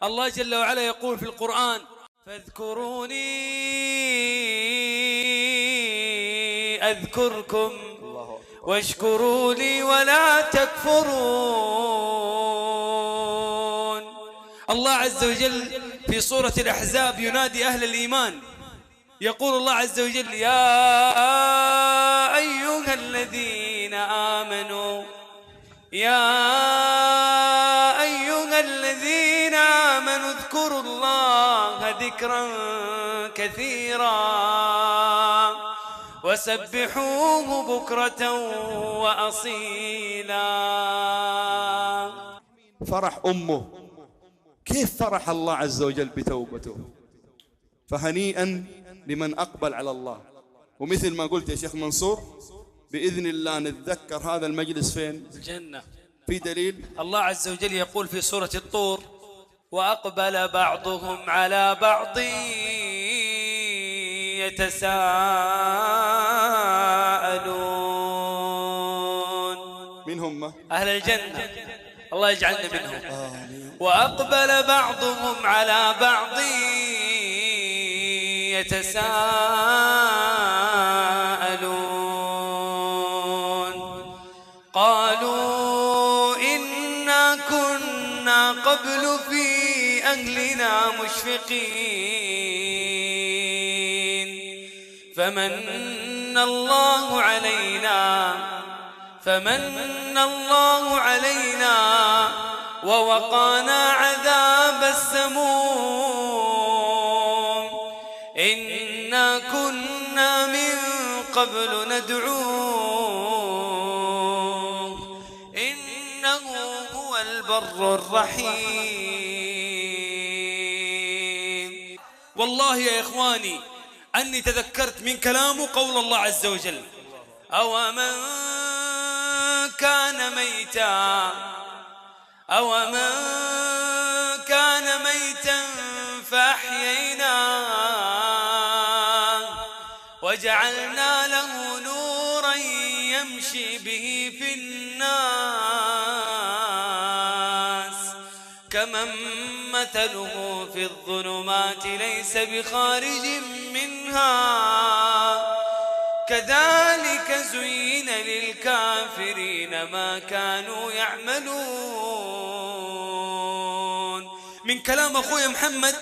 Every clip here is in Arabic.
الله جل وعلا يقول في القرآن: فاذكروني أذكركم واشكروا لي ولا تكفرون. الله عز وجل في سورة الأحزاب ينادي أهل الإيمان، يقول الله عز وجل: يا أيها الذين آمنوا اذكروا الله ذكرا كثيرا وسبحوه بكرة وأصيلا. فرح أمه، كيف فرح الله عز وجل بتوبته؟ فهنيئا لمن أقبل على الله. ومثل ما قلت يا شيخ منصور، بإذن الله نتذكر هذا المجلس فين؟ الجنة. في دليل الله عز وجل يقول في سورة الطور: وأقبل بعضهم على بعض يتساءلون. من هم؟ أهل الجنة، الله يجعلنا منهم. وأقبل بعضهم على بعض يتساءلون. قالوا إنا كنا قبل في أهلنا مشفقين فمن الله علينا ووقانا عذاب السموم إنا كنا من قبل ندعوه إنه هو البر الرحيم. والله يا إخواني أني تذكرت من كلامه قول الله عز وجل: أومن كان ميتا فأحييناه وجعلنا له نورا يمشي به في الناس كمن مثله في الظلمات ليس بخارج منها كذلك زين للكافرين ما كانوا يعملون. من كلام أخوي محمد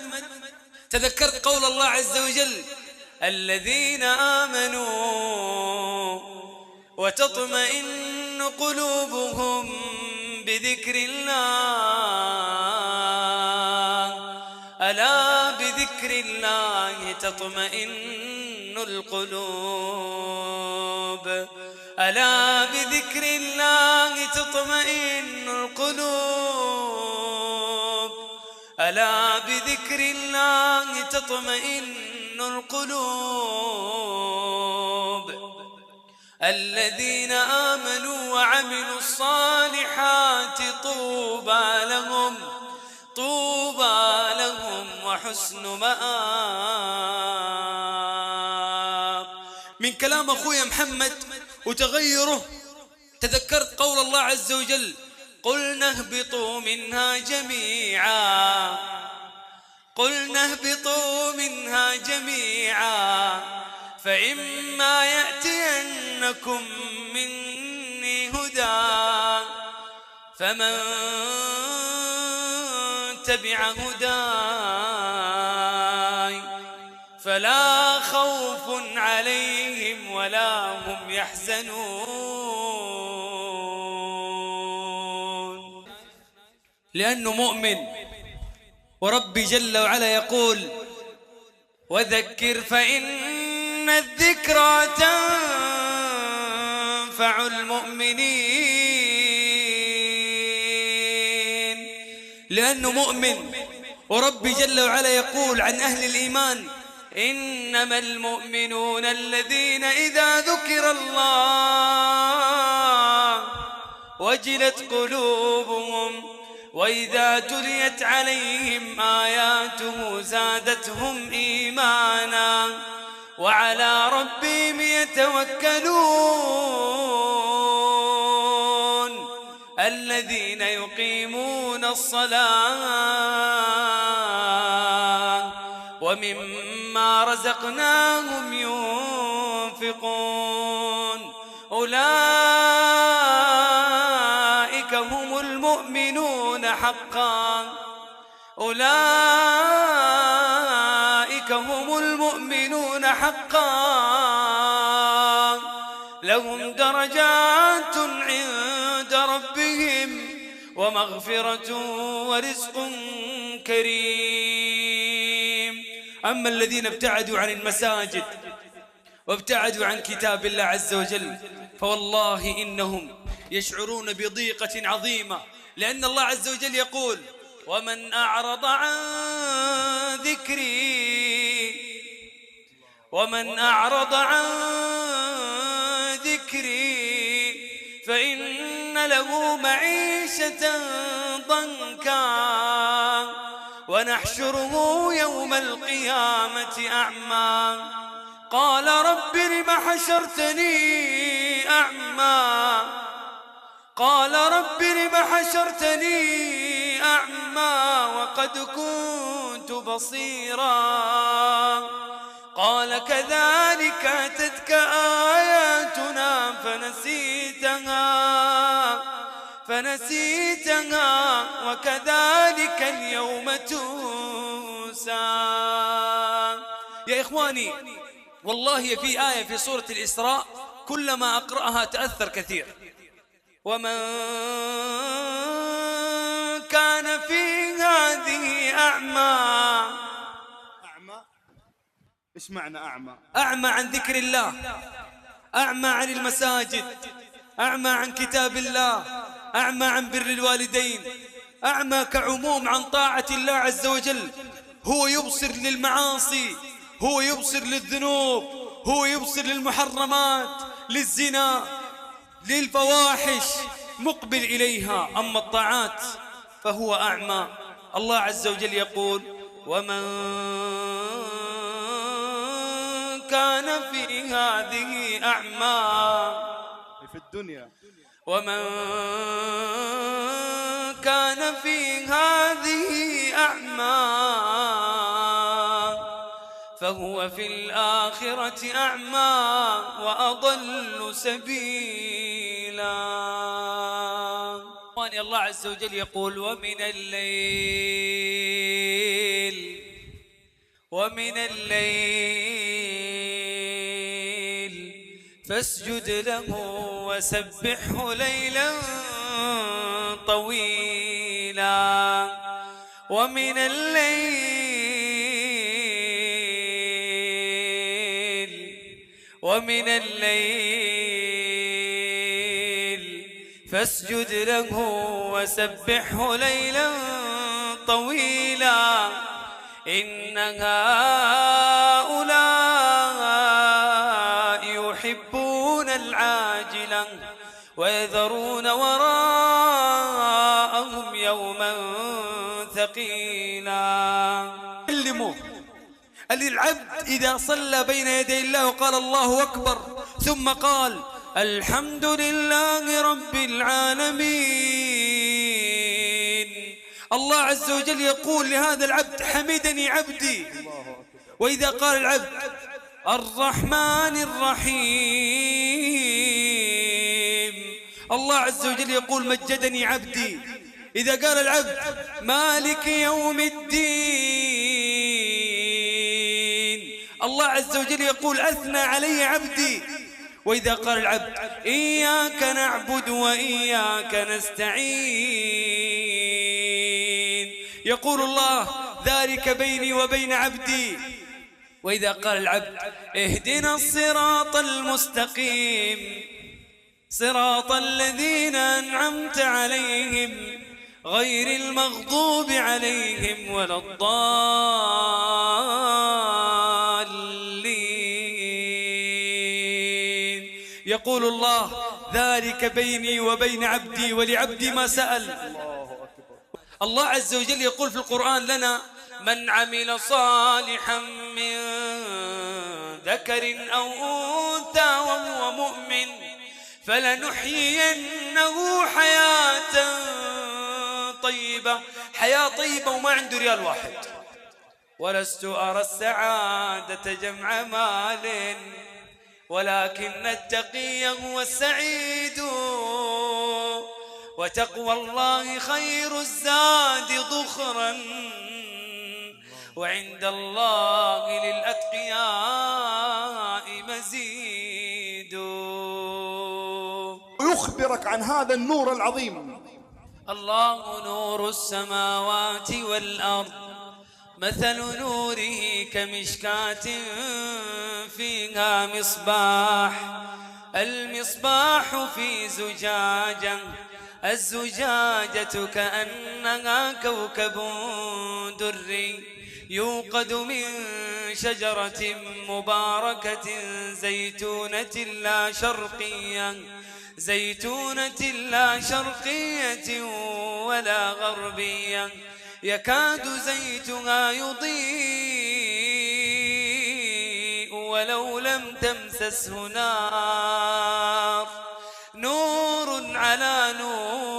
تذكرت قول الله عز وجل: الذين آمنوا وتطمئن قلوبهم بذكر الله ألا بذكر الله تطمئن القلوب ألا بذكر الله تطمئن القلوب ألا بذكر الله تطمئن القلوب. الذين آمنوا وعملوا الصالحات طوبى لهم وحسن مآب. من كلام أخوي محمد وتغيره تذكرت قول الله عز وجل: قلنا اهبطوا منها جميعا فإما يأتينكم مني هدى فمن تبع هداي فلا خوف عليهم ولا هم يحزنون. لأنه مؤمن، وربي جل وعلا يقول: وذكر فإن الذكرى تنفع المؤمنين. لأنه مؤمن، وربي جل وعلا يقول عن أهل الإيمان: إنما المؤمنون الذين إذا ذكر الله وجلت قلوبهم وإذا تليت عليهم آياته زادتهم إيمانا وعلى ربهم يتوكلون الذين يقيمون الصلاة ومما رزقناهم ينفقون أولئك هم المؤمنون حقا أولئك هم المؤمنون حقا لهم درجات عند ربهم ومغفرة ورزق كريم. أما الذين ابتعدوا عن المساجد وابتعدوا عن كتاب الله عز وجل فوالله إنهم يشعرون بضيقة عظيمة، لأن الله عز وجل يقول ومن أعرض عن ذكري فإن له معيشة ضنكا ونحشره يوم القيامة أعمى قال رب لم حشرتني أعمى وقد كنت بصيرا قال كذلك أتتك آياتنا فنسيتها وكذلك اليوم تنسى. يا إخواني والله في آية في سورة الإسراء كلما أقرأها تأثر كثير. ومن كان في هذه أعمى. إيش معنى أعمى؟ أعمى عن ذكر الله، أعمى عن المساجد، أعمى عن كتاب الله، أعمى عن بر الوالدين، أعمى كعموم عن طاعة الله عز وجل. هو يبصر للمعاصي، هو يبصر للذنوب، هو يبصر للمحرمات، للزنا، للفواحش، مقبل إليها. أما الطاعات فهو أعمى. الله عز وجل يقول ومن كان في هذه أعمى في الدنيا ومن كان في هذه أعمى فهو في الآخرة أعمى وأضل سبيلا. الله عز وجل يقول ومن الليل فاسجد له وسبحه ليلا طويلا. ومن الليل فاسجد له وسبحه ليلا طويلا. إن هؤلاء يحبون العاجلة ويذرون وراءهم يوما ثقيلا. علموا العبد إذا صلى بين يدي الله وقال الله أكبر ثم قال الحمد لله رب العالمين، الله عز وجل يقول لهذا العبد حمدني عبدي. وإذا قال العبد الرحمن الرحيم الله عز وجل يقول مجدني عبدي. إذا قال العبد مالك يوم الدين الله عز وجل يقول أثنى علي عبدي. وإذا قال العبد إياك نعبد وإياك نستعين يقول الله ذلك بيني وبين عبدي. وإذا قال العبد اهدنا الصراط المستقيم صراط الذين أنعمت عليهم غير المغضوب عليهم ولا الضالين يقول الله ذلك بيني وبين عبدي ولعبدي ما سأل. الله عز وجل يقول في القرآن لنا من عمل صالحا من ذكر أو أنثى وهو مؤمن فلنحيينه حياة طيبة. حياة طيبة وما عنده ريال واحد. ولست أرى السعادة جمع مال، ولكن التقي هو السعيد، وتقوى الله خير الزاد ذخرا، وعند الله للأتقياء مزيد. ويخبرك عن هذا النور العظيم. الله نور السماوات والأرض، مثل نوره كمشكاة فيها مصباح، المصباح في زجاجة، الزجاجة كأنها كوكب دري يوقد من شجرة مباركة زيتونة لا شرقية، زيتونة لا شرقية ولا غربية، يكاد زيتها يضيء ولو لم تمسسه نار، نور على نور،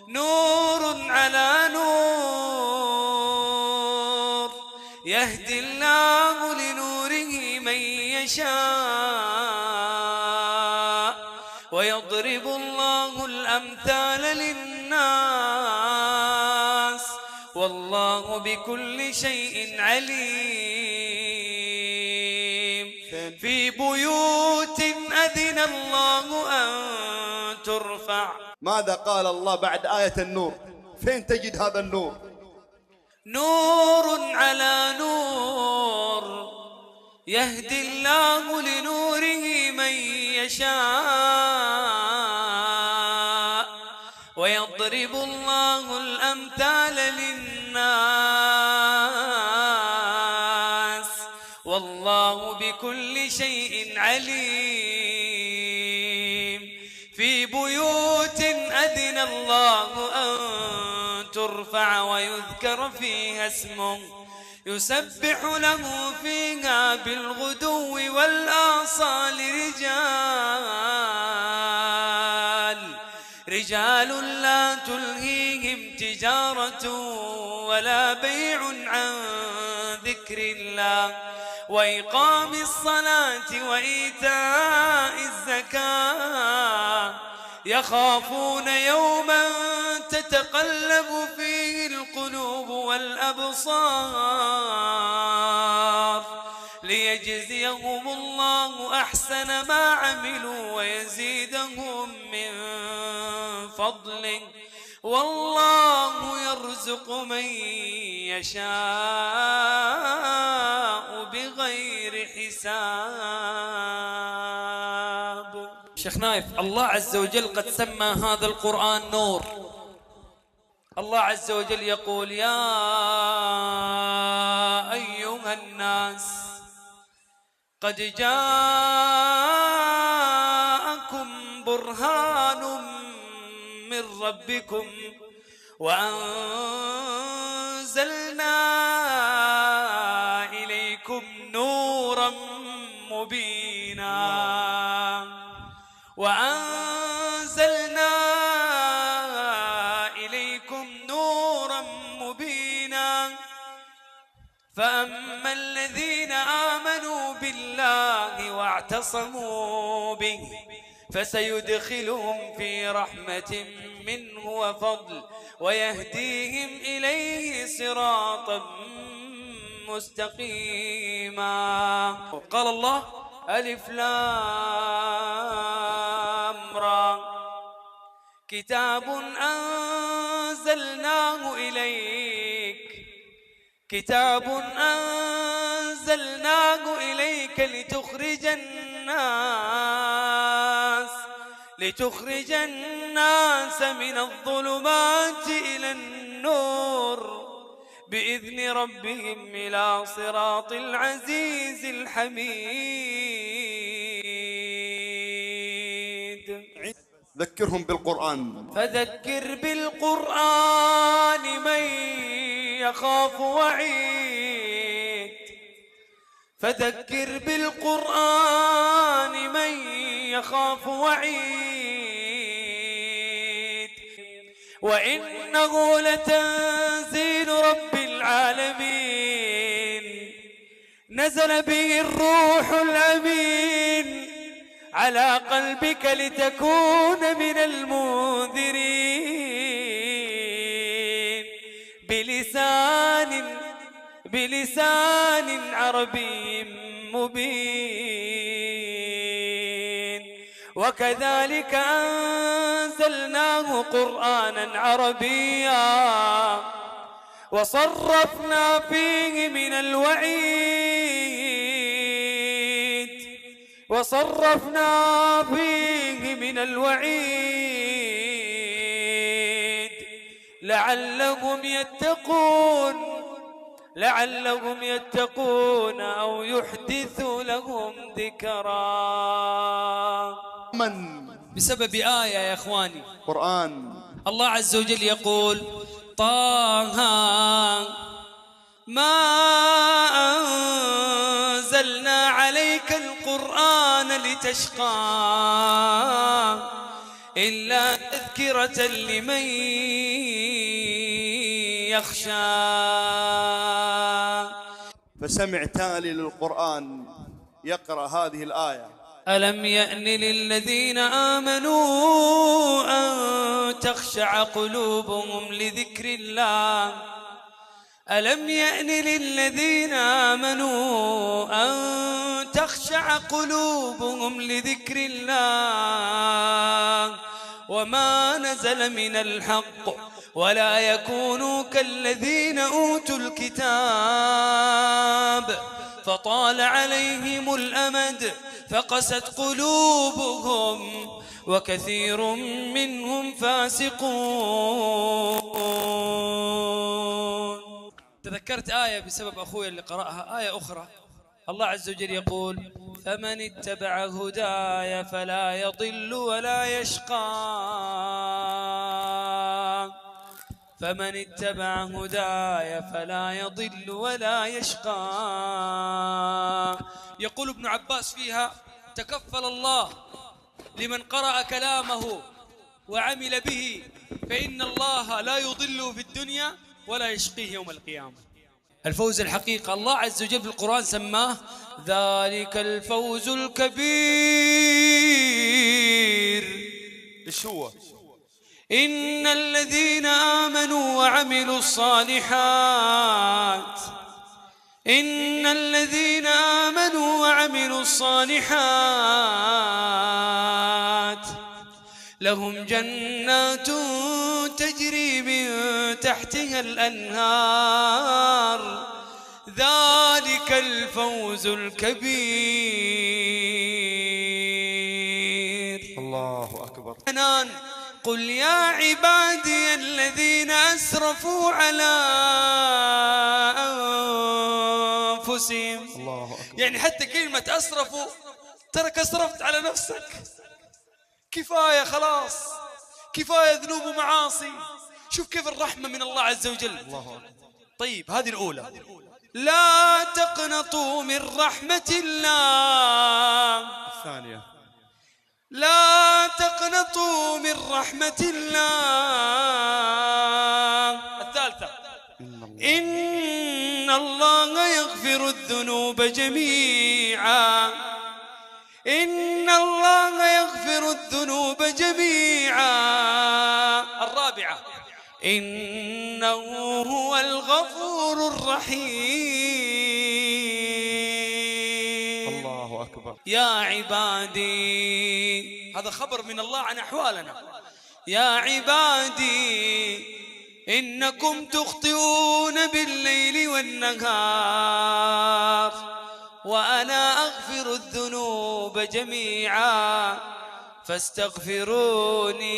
نور على نور، يهدي الله لنوره من يشاء، ويضرب الله الأمثال للناس، والله بكل شيء عليم. في بيوت أذن الله أن ترفع. ماذا قال الله بعد آية النور؟ فين تجد هذا النور؟ نور على نور، يهدي الله لنوره من يشاء، ويضرب الله الأمثال للناس، والله بكل شيء عليم. في بيوت أذن الله أن ترفع ويذكر فيها اسمه، يسبح له فيها بالغدو والآصال رجال لا تلهيهم تجارة ولا بيع عن ذكر الله، وإقام الصلاة وإيتاء الزكاة، يخافون يوما تتقلب فيه القلوب والأبصار، ليجزيهم الله أحسن ما عملوا ويزيدهم من فضله، والله يرزق من يشاء بغير حساب. شيخ نايف، الله عز وجل قد سمى هذا القرآن نور. الله عز وجل يقول: يا أيها الناس قد جاءكم برهان من ربكم وأنزلنا إليكم نورا مبينا، وأنزلنا إليكم نورا مبينا، فأما الذين آمنوا بالله واعتصموا به فسيدخلهم في رحمة منه وفضل ويهديهم إليه صراطا مستقيما. قال الله: ألف لام را، كتاب أنزلناه إليك، كتاب أنزلناه إليك لتخرج الناس من الظلمات إلى النور بإذن ربهم إلى صراط العزيز الحميد. ذكرهم بالقرآن. فذكر بالقرآن من يخاف وعيد، فذكر بالقرآن من يخاف وعيد، وإنه لتنزيل تنزيل رب العالمين نزل به الروح الأمين على قلبك لتكون من المنذرين بلسان عربي مبين وكذلك أنزلناه قرآنا عربيا وصرفنا فيه من الوعيد لعلهم يتقون أو يحدث لهم ذكرا. بسبب آية يا إخواني قرآن الله عز وجل يقول طه ما أنزلنا عليك القرآن لتشقى إلا تذكرة لمن يخشى. فسمع تالي للقرآن يقرأ هذه الآية: ألم يأن للذين آمنوا أن تخشع قلوبهم لذكر الله ألم يأن للذين آمنوا أن تخشع قلوبهم لذكر الله وما نزل من الحق ولا يكونوا كالذين أوتوا الكتاب فطال عليهم الأمد فقست قلوبهم وكثير منهم فاسقون. تذكرت آية بسبب أخوي اللي قرأها، آية أخرى الله عز وجل يقول فمن اتبع هداي فلا يضل ولا يشقى. فمن اتبع هداي فلا يضل ولا يشقى. يقول ابن عباس فيها تكفل الله لمن قرأ كلامه وعمل به فإن الله لا يضل في الدنيا ولا يشقيه يوم القيامة. الفوز الحقيقة الله عز وجل في القرآن سماه ذلك الفوز الكبير. إيش هو؟ إن الذين آمنوا وعملوا الصالحات لهم جنات تجري من تحتها الأنهار ذلك الفوز الكبير. الله أكبر. قل يا عبادي الذين أسرفوا على أنفسهم. الله أكبر. يعني حتى كلمة أسرفوا ترك أسرفت على نفسك، كفاية خلاص، كفاية ذنوب ومعاصي. شوف كيف الرحمة من الله عز وجل. الله أكبر. طيب هذه الأولى لا تقنطوا من رحمة الله. الثانية لا تقنطوا من رحمة الله. الثالثة إن الله يغفر الذنوب جميعا. إن الله يغفر الذنوب جميعا. الرابعة إنه هو الغفور الرحيم. الله أكبر. يا عبادي، هذا خبر من الله عن أحوالنا. يا عبادي إنكم تخطئون بالليل والنهار وأنا أغفر الذنوب جميعا فاستغفروني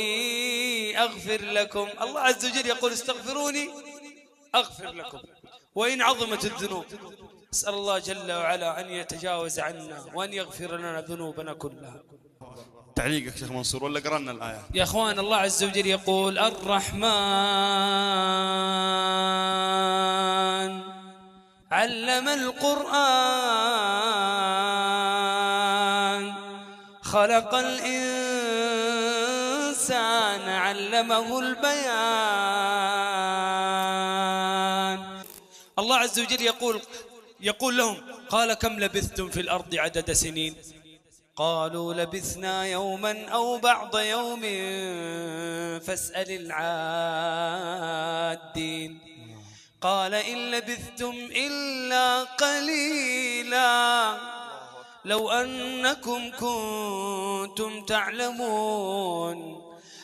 أغفر لكم. الله عز وجل يقول استغفروني أغفر لكم وإن عظمت الذنوب. أسأل الله جل وعلا أن يتجاوز عنا وأن يغفر لنا ذنوبنا كلها. تعليقك شيخ منصور ولا قرأنا الآية؟ يا أخوان الله عز وجل يقول الرحمن علم القرآن خلق الإنسان علمه البيان. الله عز وجل يقول لهم: قال كم لبثتم في الأرض عدد سنين؟ قالوا لبثنا يوما أو بعض يوم فاسأل العادين. قال إن لبثتم إلا قليلا لو أنكم كنتم تعلمون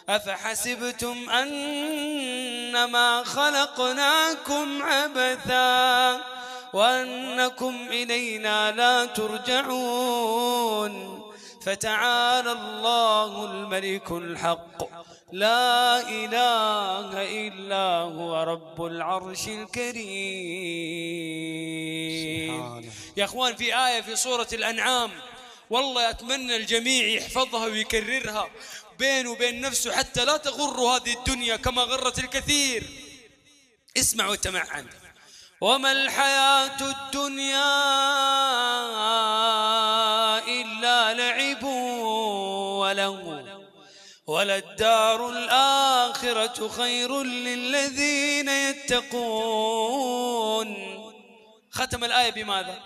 أفحسبتم أنما خلقناكم عبثا وأنكم إلينا لا ترجعون فتعالى الله الملك الحق لا إله إلا هو رب العرش الكريم. يا أخوان، في آية في سورة الأنعام والله أتمنى الجميع يحفظها ويكررها بينه وبين نفسه حتى لا تغر هذه الدنيا كما غرت الكثير. اسمع وتمعن: وما الحياة الدنيا إلا لعب ولهو وللدار الآخرة خير للذين يتقون. ختم الآية بماذا؟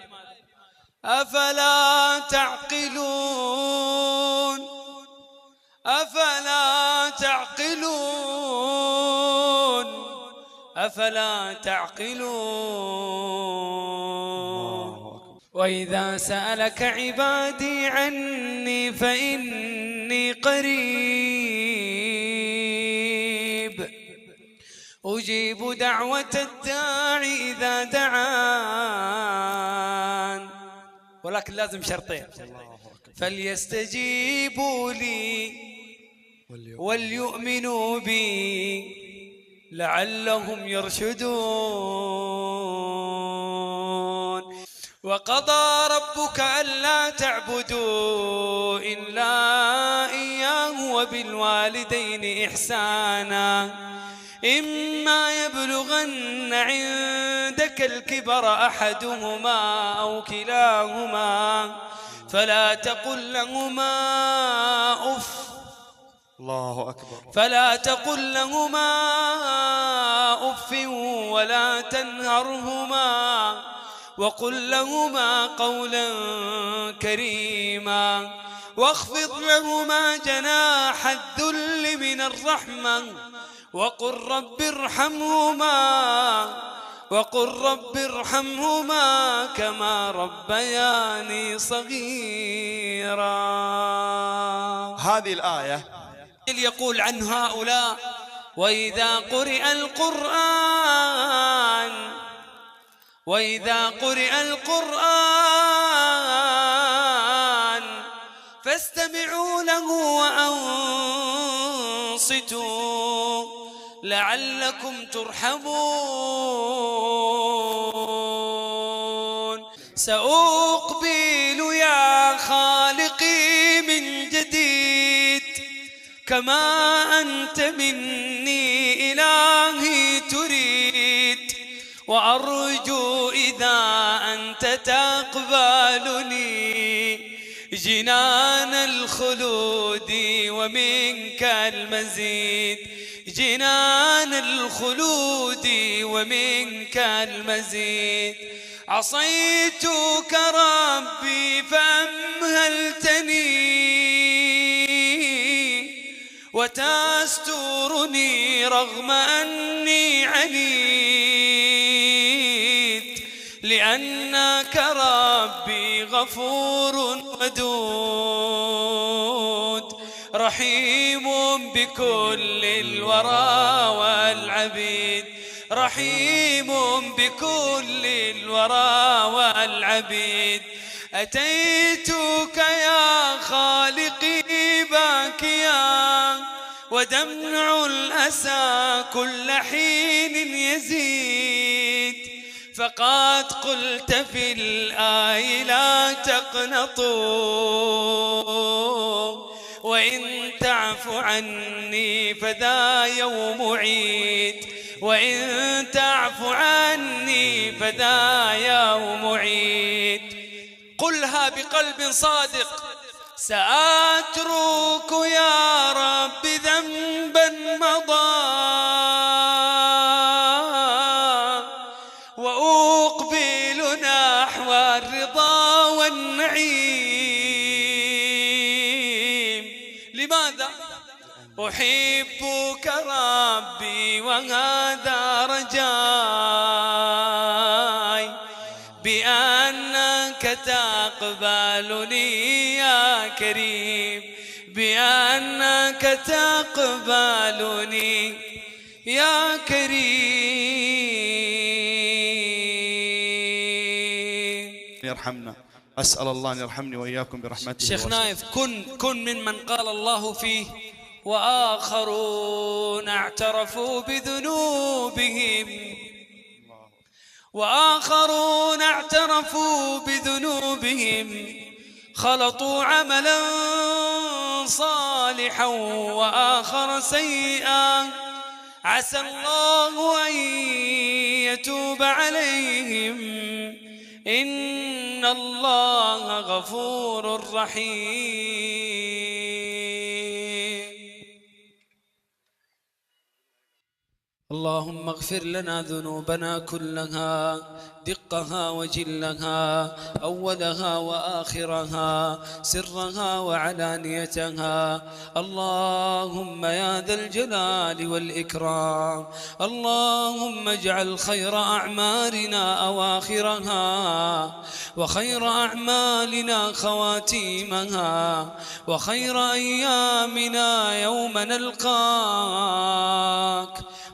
أفلا تعقلون أفلا تعقلون أفلا تعقلون. وإذا سألك عبادي عني فإني قريب أجيب دعوة الداعي إذا دعان، ولكن لازم شرطين: فليستجيبوا لي وليؤمنوا بي لعلهم يرشدون. وقضى ربك ألا تعبدوا إلا إياه وبالوالدين إحسانا إما يبلغن عندك الكبر أحدهما أو كلاهما فلا تقل لهما أف الله أكبر فلا تقل لهما أف ولا تنهرهما وقل لهما قولا كريما واخفض لهما جناح الذل من الرحمة وقل رب ارحمهما كما ربياني صغيرا. هذه الآية يقول عن هؤلاء: وإذا قرئ القرآن فاستمعوا له وأنصتوا لعلكم ترحمون. سأقبل يا خالقي من جديد كما أنت مني إلهي تريد وأرجو إذا أنت تقبلني جنان الخلود ومنك المزيد جنان الخلود ومنك المزيد. عصيتك ربي فأمهلتني وتسترني رغم أني عنيد لأنك ربي غفور ودود رحيم بكل الورى والعبيد رحيم بكل الورى والعبيد. أتيتك يا خالقي باكيا ودمع الأسى كل حين يزيد فقد قلت في الآي لا تقنطوا وإن تعف عني فذا يوم عيد وإن تعف عني فذا يوم عيد. قلها بقلب صادق: سأترك يا رب ذنبا مضى أحبك ربي وهذا رجاي بأنك تقبلني يا كريم بأنك تقبلني يا كريم. يرحمنا. أسأل الله أن يرحمني وإياكم برحمته. شيخ نايف كن ممن قال الله فيه وآخرون اعترفوا بذنوبهم خلطوا عملا صالحا وآخر سيئا عسى الله أن يتوب عليهم إن الله غفور رحيم. اللهم اغفر لنا ذنوبنا كلها دقها وجلها أولها وآخرها سرها وعلانيتها. اللهم يا ذا الجلال والإكرام اللهم اجعل خير أعمالنا أواخرها وخير أعمالنا خواتيمها وخير أيامنا يوم نلقاك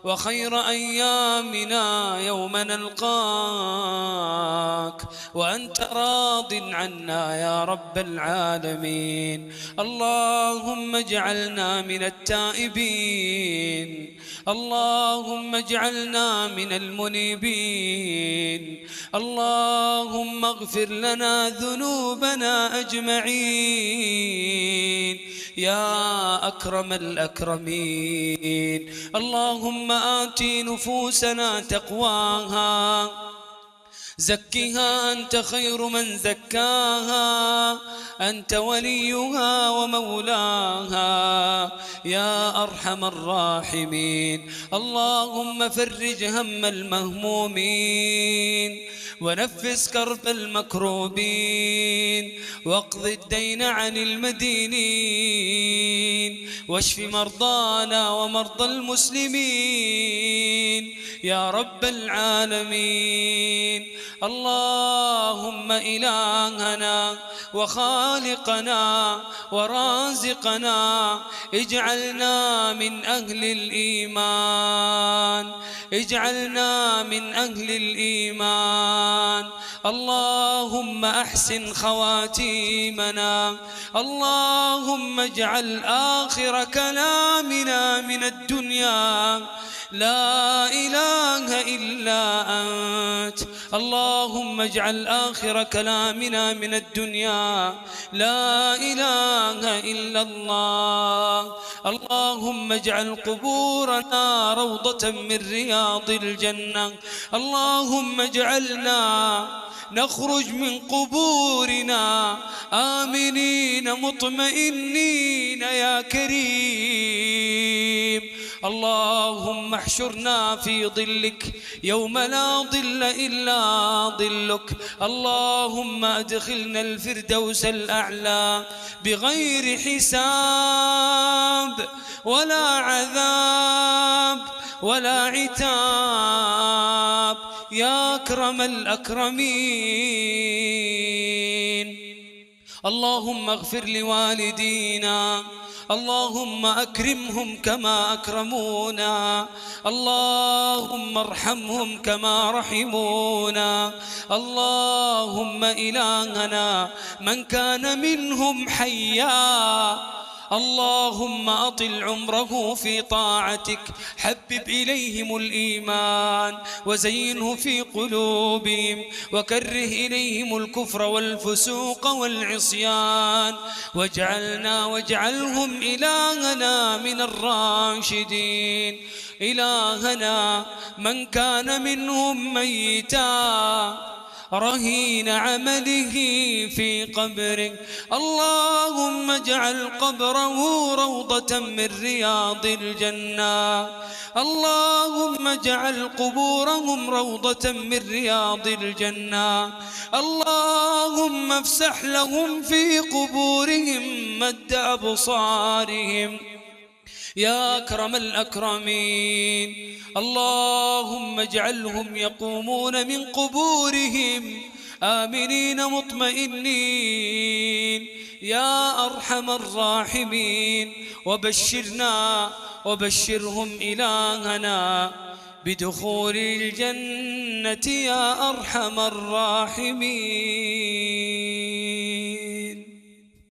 وخير أيامنا يوم نلقاك وأنت راض عنا يا رب العالمين. اللهم اجعلنا من التائبين اللهم اجعلنا من المنيبين. اللهم اغفر لنا ذنوبنا أجمعين يا أكرم الأكرمين. اللهم آت نفوسنا تقواها زكها أنت خير من زكاها أنت وليها ومولاها يا أرحم الراحمين. اللهم فرج هم المهمومين ونفس كرب المكروبين واقض الدين عن المدينين واشف مرضانا ومرضى المسلمين يا رب العالمين. اللهم إلهنا وخالقنا ورازقنا اجعلنا من أهل الإيمان اجعلنا من أهل الإيمان. اللهم أحسن خواتيمنا. اللهم اجعل آخر كلامنا من الدنيا لا إله إلا أنت. اللهم اجعل آخر كلامنا من الدنيا لا إله إلا الله. اللهم اجعل قبورنا روضة من رياض الجنة. اللهم اجعلنا نخرج من قبورنا آمنين مطمئنين يا كريم. اللهم احشرنا في ظلك يوم لا ظل إلا ظلك. اللهم أدخلنا الفردوس الأعلى بغير حساب ولا عذاب ولا عتاب يا أكرم الأكرمين. اللهم اغفر لوالدينا. اللهم أكرمهم كما أكرمونا. اللهم ارحمهم كما رحمونا. اللهم إلهنا من كان منهم حيا اللهم أطل عمره في طاعتك. حبب إليهم الإيمان وزينه في قلوبهم وكره إليهم الكفر والفسوق والعصيان واجعلهم إلهنا من الراشدين. إلهنا من كان منهم ميتا رهين عمله في قبرك اللهم اجعل قبره روضة من رياض الجنة. اللهم اجعل قبورهم روضة من رياض الجنة. اللهم افسح لهم في قبورهم مد أبصارهم يا أكرم الأكرمين. اللهم اجعلهم يقومون من قبورهم آمنين مطمئنين يا أرحم الراحمين. وبشرهم إلهنا بدخول الجنة يا أرحم الراحمين.